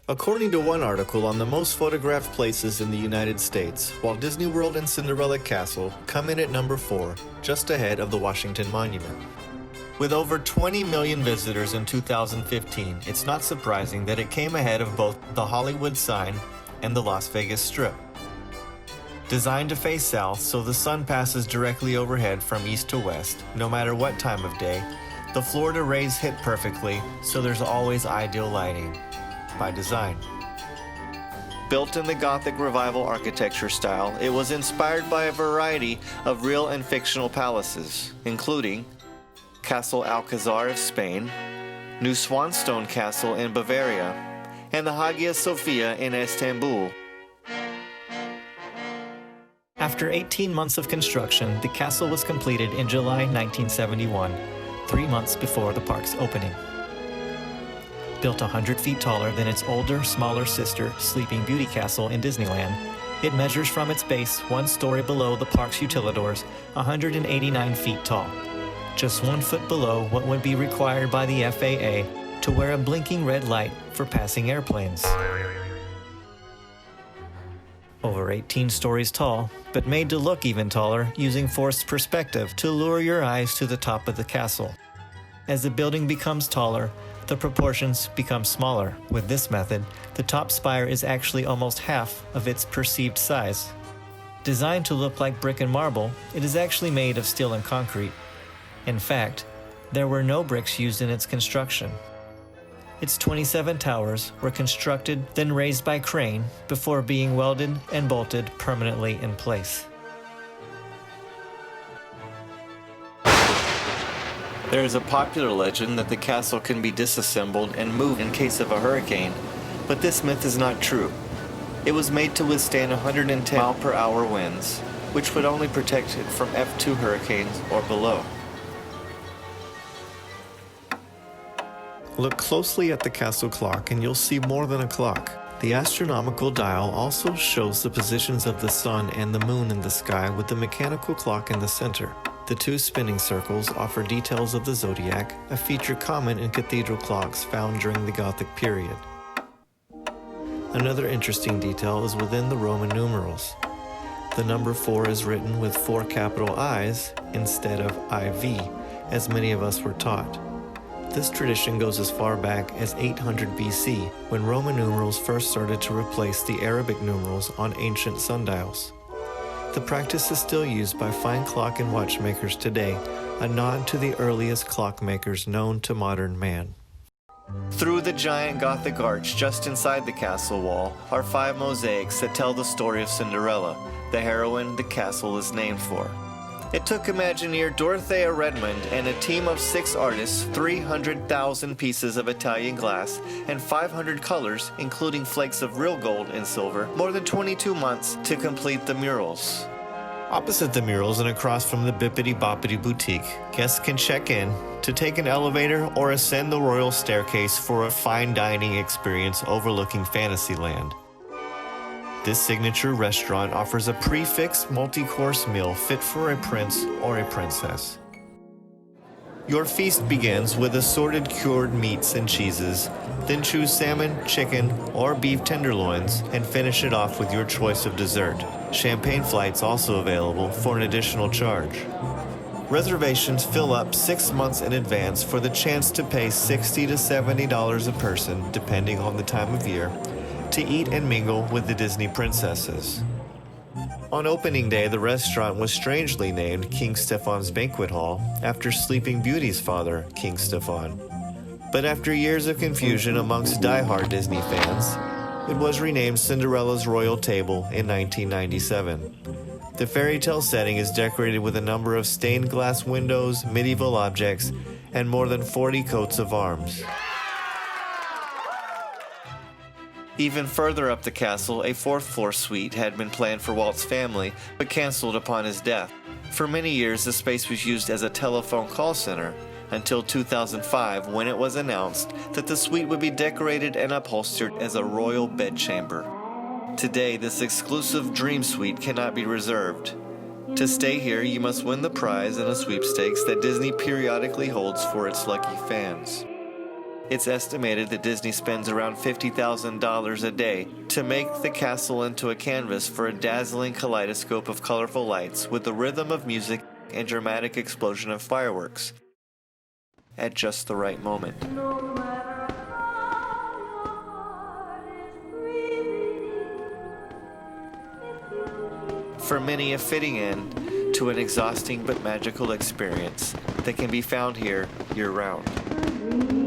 According to one article on the most photographed places in the United States, Walt Disney World and Cinderella Castle come in at number 4, just ahead of the Washington Monument. With over 20 million visitors in 2015, it's not surprising that it came ahead of both the Hollywood sign and the Las Vegas Strip. Designed to face south so the sun passes directly overhead from east to west, no matter what time of day, the Florida rays hit perfectly, so there's always ideal lighting. By design. Built in the Gothic Revival architecture style, it was inspired by a variety of real and fictional palaces, including Castle Alcazar of Spain, New Swanstone Castle in Bavaria, and the Hagia Sophia in Istanbul. After 18 months of construction, the castle was completed in July 1971, 3 months before the park's opening. Built 100 feet taller than its older, smaller sister, Sleeping Beauty Castle in Disneyland, it measures from its base 1 story below the park's utilidors, 189 feet tall, just 1 foot below what would be required by the FAA to wear a blinking red light for passing airplanes. Over 18 stories tall, but made to look even taller using forced perspective to lure your eyes to the top of the castle. As the building becomes taller, the proportions become smaller. With this method, the top spire is actually almost half of its perceived size. Designed to look like brick and marble, it is actually made of steel and concrete. In fact, there were no bricks used in its construction. Its 27 towers were constructed, then raised by crane before being welded and bolted permanently in place. There is a popular legend that the castle can be disassembled and moved in case of a hurricane, but this myth is not true. It was made to withstand 110 mile-per-hour winds, which would only protect it from F2 hurricanes or below. Look closely at the castle clock and you'll see more than a clock. The astronomical dial also shows the positions of the sun and the moon in the sky with the mechanical clock in the center. The 2 spinning circles offer details of the zodiac, a feature common in cathedral clocks found during the Gothic period. Another interesting detail is within the Roman numerals. The number 4 is written with 4 capital I's instead of IV, as many of us were taught. This tradition goes as far back as 800 BC, when Roman numerals first started to replace the Arabic numerals on ancient sundials. The practice is still used by fine clock and watchmakers today, a nod to the earliest clockmakers known to modern man. Through the giant Gothic arch just inside the castle wall are 5 mosaics that tell the story of Cinderella, the heroine the castle is named for. It took Imagineer Dorothea Redmond and a team of 6 artists 300,000 pieces of Italian glass and 500 colors, including flakes of real gold and silver, more than 22 months to complete the murals. Opposite the murals and across from the Bippity Boppity Boutique, guests can check in to take an elevator or ascend the royal staircase for a fine dining experience overlooking Fantasyland. This signature restaurant offers a prix-fixe multi-course meal fit for a prince or a princess. Your feast begins with assorted cured meats and cheeses, then choose salmon, chicken, or beef tenderloins, and finish it off with your choice of dessert. Champagne flights also available for an additional charge. Reservations fill up 6 months in advance for the chance to pay $60 to $70 a person, depending on the time of year, to eat and mingle with the Disney princesses. On opening day, the restaurant was strangely named King Stephan's Banquet Hall after Sleeping Beauty's father, King Stephan. But after years of confusion amongst die-hard Disney fans, it was renamed Cinderella's Royal Table in 1997. The fairy tale setting is decorated with a number of stained glass windows, medieval objects, and more than 40 coats of arms. Even further up the castle, a 4th-floor suite had been planned for Walt's family, but canceled upon his death. For many years, the space was used as a telephone call center, until 2005, when it was announced that the suite would be decorated and upholstered as a royal bedchamber. Today, this exclusive dream suite cannot be reserved. To stay here, you must win the prize in a sweepstakes that Disney periodically holds for its lucky fans. It's estimated that Disney spends around $50,000 a day to make the castle into a canvas for a dazzling kaleidoscope of colorful lights with the rhythm of music and dramatic explosion of fireworks at just the right moment. For many, a fitting end to an exhausting but magical experience that can be found here year-round.